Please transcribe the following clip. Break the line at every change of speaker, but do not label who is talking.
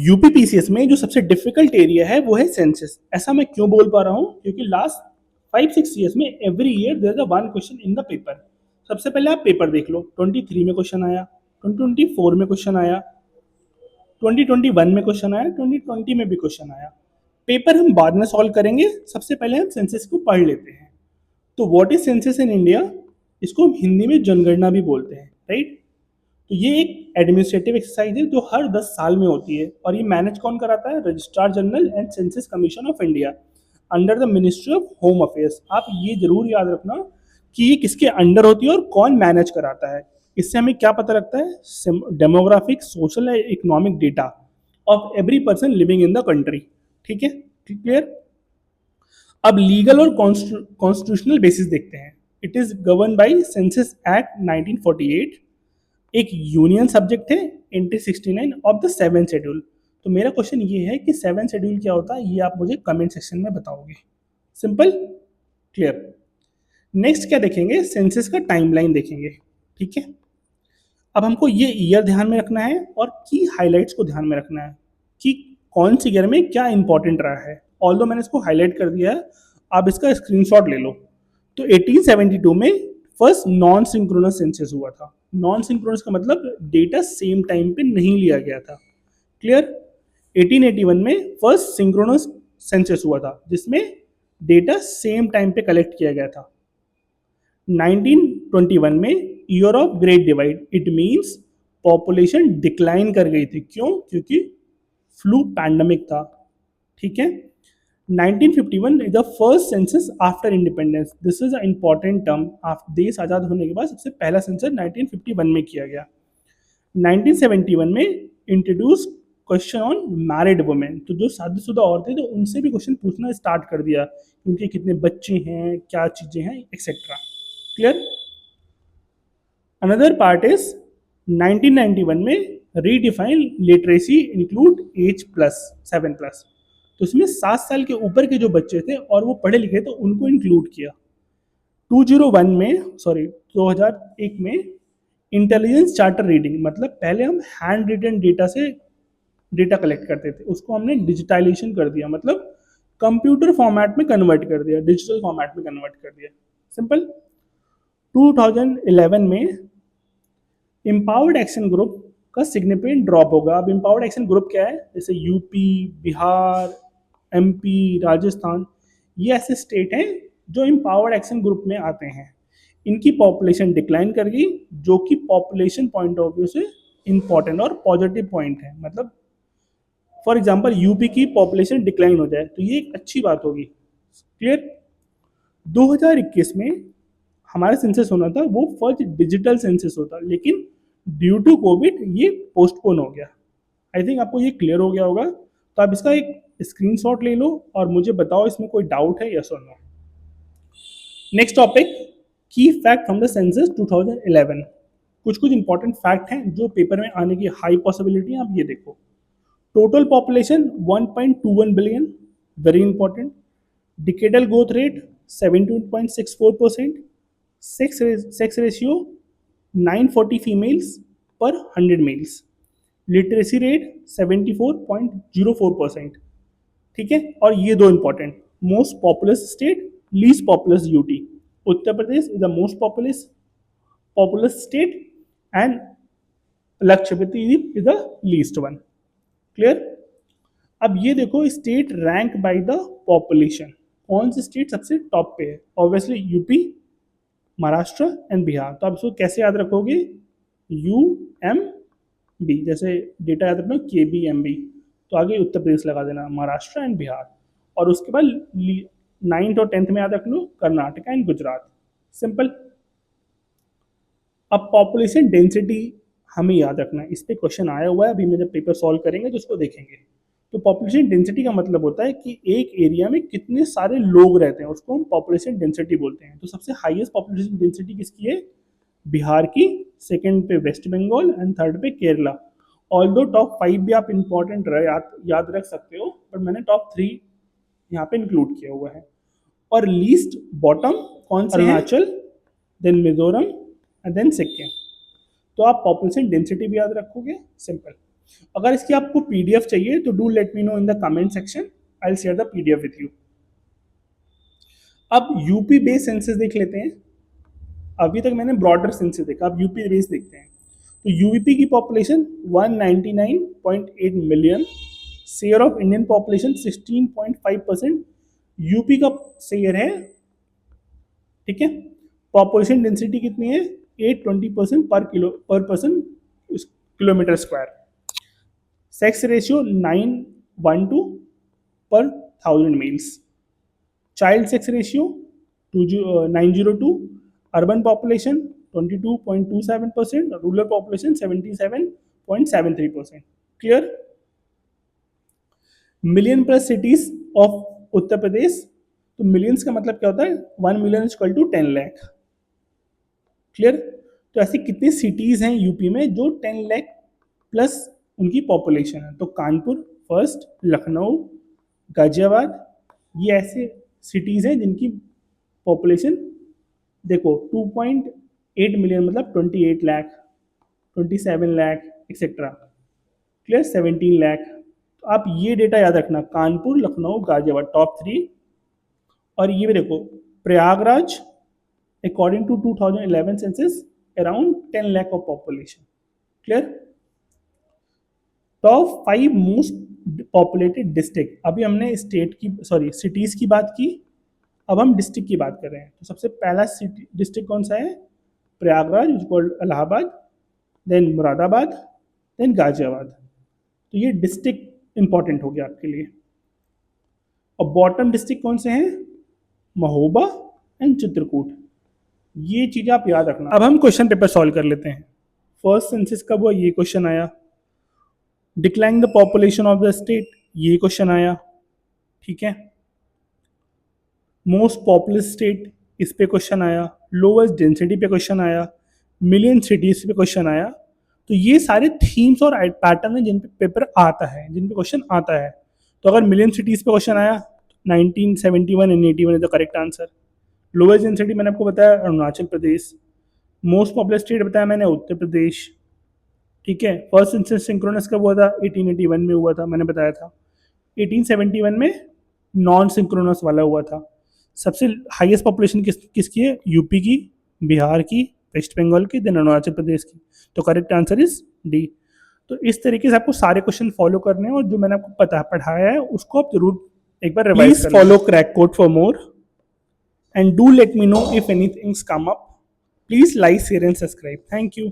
UPPCS में जो सबसे डिफिकल्ट एरिया है वो है सेंसस। ऐसा मैं क्यों बोल पा रहा हूँ? क्योंकि लास्ट 5-6 ईयर्स में every year there is a one question in the paper. सबसे पहले आप पेपर देख लो, 23 में क्वेश्चन आया, 2024 में क्वेश्चन आया, 2021 में क्वेश्चन आया, 2020 में भी क्वेश्चन आया। पेपर हम बाद में सॉल्व करेंगे, सबसे पहले हम सेंसस को पढ़ लेते हैं। तो what is census in India? इसको हम हिंदी में जनगणना भी बोलते हैं, राइट? तो ये एक एडमिनिस्ट्रेटिव एक्सरसाइज है जो हर 10 साल में होती है, और ये मैनेज कौन कराता है? Registrar general and census commission of India under the ministry of home affairs. आप ये जरूर याद रखना कि ये किसके अंडर होती है और कौन मैनेज कराता है। इससे हमें क्या पता लगता है? Demographic, social and economic data of every person living in the country. ठीक है, क्लियर? अब लीगल और कॉन्स्टिट्यूशनल बेसिस देखते हैं। It is govern by census act 1948। एक यूनियन सब्जेक्ट है, entry 69 of the 7th schedule. तो मेरा क्वेश्चन ये है कि 7th शेड्यूल क्या होता है, ये आप मुझे कमेंट सेक्शन में बताओगे। Simple, clear. नेक्स्ट क्या देखेंगे? सेंसस का टाइमलाइन देखेंगे। ठीक है, अब हमको ये ईयर ध्यान में रखना है और की हाइलाइट्स को ध्यान में रखना है कि कौन सी ईयर में क्या इंपॉर्टेंट रहा है। ऑल्दो मैंने इसको हाईलाइट कर दिया है, आप इसका स्क्रीनशॉट ले लो। तो 1872 में फर्स्ट नॉन सिंक्रोनस सेंसस हुआ था। नॉन सिंक्रोनस का मतलब डेटा सेम टाइम पे नहीं लिया गया था। क्लियर? 1881 में फर्स्ट सिंक्रोनस सेंसस हुआ था जिसमें डेटा सेम टाइम पे कलेक्ट किया गया था। 1921 में year of great divide, it means population decline कर गई थी। क्यों? क्योंकि फ्लू पैंडमिक था। ठीक है। 1951 is the first census after independence. This is a important term. देश आजाद होने के बाद सबसे पहला सेंसस 1951 में किया गया। 1971 में introduce question on married women. तो जो शादीशुदा औरतें तो उनसे भी क्वेश्चन पूछना स्टार्ट कर दिया, उनके कितने बच्चे हैं, क्या चीजें हैं, etcetera. Clear? Another part is 1991 में redefine literacy include as plus 7+। तो इसमें 7 साल के ऊपर के जो बच्चे थे और वो पढ़े लिखे थे उनको इंक्लूड किया। 2001 में इंटेलिजेंस चार्टर रीडिंग, मतलब पहले हम हैंड रिटन डेटा से डेटा कलेक्ट करते थे, उसको हमने डिजिटाइजेशन कर दिया, मतलब कंप्यूटर फॉर्मेट में कन्वर्ट कर दिया, डिजिटल फॉर्मेट में कन्वर्ट कर दिया। सिंपल। 2011 में एम्पावर्ड एक्शन ग्रुप का सिग्निफिकेंट ड्रॉप होगा। अब एम्पावर्ड एक्शन ग्रुप क्या है? जैसे यूपी, बिहार, एमपी, राजस्थान, ये ऐसे स्टेट हैं जो एम्पावर्ड एक्शन ग्रुप में आते हैं। इनकी पॉपुलेशन डिक्लाइन कर गई, जो कि पॉपुलेशन पॉइंट ऑफ व्यू से इंपॉर्टेंट और पॉजिटिव पॉइंट है। मतलब फॉर एग्जांपल यूपी की पॉपुलेशन डिक्लाइन हो जाए तो ये एक अच्छी बात होगी। क्लियर? 2021 में हमारा सेंसस होना था, वो फर्स्ट डिजिटल सेंसस होता, लेकिन ड्यू टू कोविड ये पोस्टपोन हो गया। आई थिंक आपको ये क्लियर हो गया होगा। तो आप इसका एक स्क्रीनशॉट ले लो और मुझे बताओ इसमें कोई डाउट है, यस और नो। नेक्स्ट टॉपिक, की फैक्ट फ्रॉम द सेंसस 2011। कुछ कुछ इंपॉर्टेंट फैक्ट हैं जो पेपर में आने की हाई पॉसिबिलिटी है, आप ये देखो। Total population 1.21 billion, very important. Decadal growth rate 17.64%। Sex ratio 940 females पर 100 मेल्स। Literacy rate 74.04%। ठीक है। और ये दो important, most populous state, least populace UT. Uttar Pradesh is the most populous state and Lakshadweep is the least one. Clear? अब ये देखो state rank by the population, कौन सी स्टेट सबसे टॉप पे है? Obviously UP, Maharashtra and Bihar. तो आप इसको कैसे याद रखोगे? यू एम बी, जैसे डेटा याद रखना KBMB, तो आगे उत्तर प्रदेश लगा देना, महाराष्ट्र एंड बिहार। और उसके बाद 9th और 10th में याद रख लो कर्नाटक एंड गुजरात। सिंपल। अब पॉपुलेशन डेंसिटी हमें याद रखना है, इस पे क्वेश्चन आया हुआ है, अभी मैं जब पेपर सॉल्व करेंगे तो उसको देखेंगे। तो पॉपुलेशन डेंसिटी का मतलब होता है कि एक एरिया में कितने सारे लोग रहते हैं, उसको हम पॉपुलेशन डेंसिटी बोलते हैं। तो सबसे हाईएस्ट पॉपुलेशन डेंसिटी किसकी है? बिहार की, सेकंड पे वेस्ट बंगाल एंड थर्ड पे केरला। ऑल्दो टॉप 5 भी आप इंपॉर्टेंट याद रख सकते हो, पर मैंने टॉप 3 यहाँ पे इंक्लूड किया हुआ है। और लीस्ट बॉटम कौन से? Arunachal, then Mizoram and then Sikkim. तो आप पॉपुलेशन डेंसिटी भी याद रखोगे। सिंपल। अगर इसकी आपको पीडीएफ चाहिए तो do let me no in the comment section, I will share the PDF with you. अब यूपी बेस सेंसस देख लेते हैं। अभी तक मैंने ब्रॉडर सेंसस देखा, अब यूपी बेस देखते हैं। तो यूपी की population 199.8 million, share of Indian population 16.5%। UP का शेयर है, ठीक है। पॉपुलेशन डेंसिटी कितनी है? 820% per person kilometre square. Sex ratio 9:1 per 1000 males. Child sex ratio 902। Urban population 22.27%, rural population 77.73%। Clear? Million plus cities of Uttar Pradesh. तो millions का मतलब क्या होता है? 1 million equal to 10 lakh. Clear? तो ऐसी कितनी सिटीज हैं यूपी में जो 10 लाख प्लस उनकी पॉपुलेशन है? तो कानपुर फर्स्ट, लखनऊ, गाजियाबाद, ये ऐसे सिटीज हैं जिनकी पॉपुलेशन देखो 2.8 मिलियन मतलब 28 लाख, 27 लाख एक्सेट्रा। क्लियर? 17 लाख। तो आप ये डेटा याद रखना, कानपुर, लखनऊ, गाजियाबाद टॉप 3। और ये भी देखो Prayagraj according to 2011 census around 10 lakh of population. Clear? Top 5 most populated district. अभी हमने स्टेट की सिटीज की बात की, अब हम डिस्ट्रिक्ट की बात कर रहे हैं। तो सबसे पहला सिटी डिस्ट्रिक्ट कौन सा है? Prayagraj, Allahabad, then Moradabad, then Ghaziabad. तो ये डिस्ट्रिक्ट इंपॉर्टेंट हो गया आपके लिए। और बॉटम डिस्ट्रिक्ट कौन से हैं? महोबा एंड चित्रकूट। ये चीज़ आप याद रखना। अब हम क्वेश्चन पेपर सॉल्व कर लेते हैं। फर्स्ट सेंसस कब हुआ? ये क्वेश्चन आया। Decline the population of the state, ये क्वेश्चन आया, ठीक है। मोस्ट पॉपुलस स्टेट, इस पे क्वेश्चन आया। लोवेस्ट डेंसिटी पे क्वेश्चन आया। मिलियन सिटीज पे क्वेश्चन आया। तो ये सारे थीम्स और पैटर्न है जिन पे पेपर आता है, जिन पे क्वेश्चन आता है। तो अगर मिलियन सिटीज पे क्वेश्चन आया 1971 and 81 is the correct answer. Lowest density मैंने आपको बताया Arunachal Pradesh. Most populous state बताया मैंने उत्तर प्रदेश, ठीक है। फर्स्ट सेंसस सिंक्रोनस कब हुआ था? 1881 में हुआ था, मैंने बताया था। 1871 में नॉन सिंक्रोनस वाला हुआ था। सबसे हाईएस्ट पॉपुलेशन किसकी है? यूपी की, बिहार की, वेस्ट बंगाल की, देन अरुणाचल प्रदेश की। तो करेक्ट आंसर इज डी। तो इस तरीके से आपको सारे क्वेश्चन फॉलो करने हैं और जो मैंने आपको पढ़ाया है उसको आप जरूर एक बार रिवाइज करें। Follow crack code for more and do let me know if anything's come up. Please like, share and subscribe. Thank you.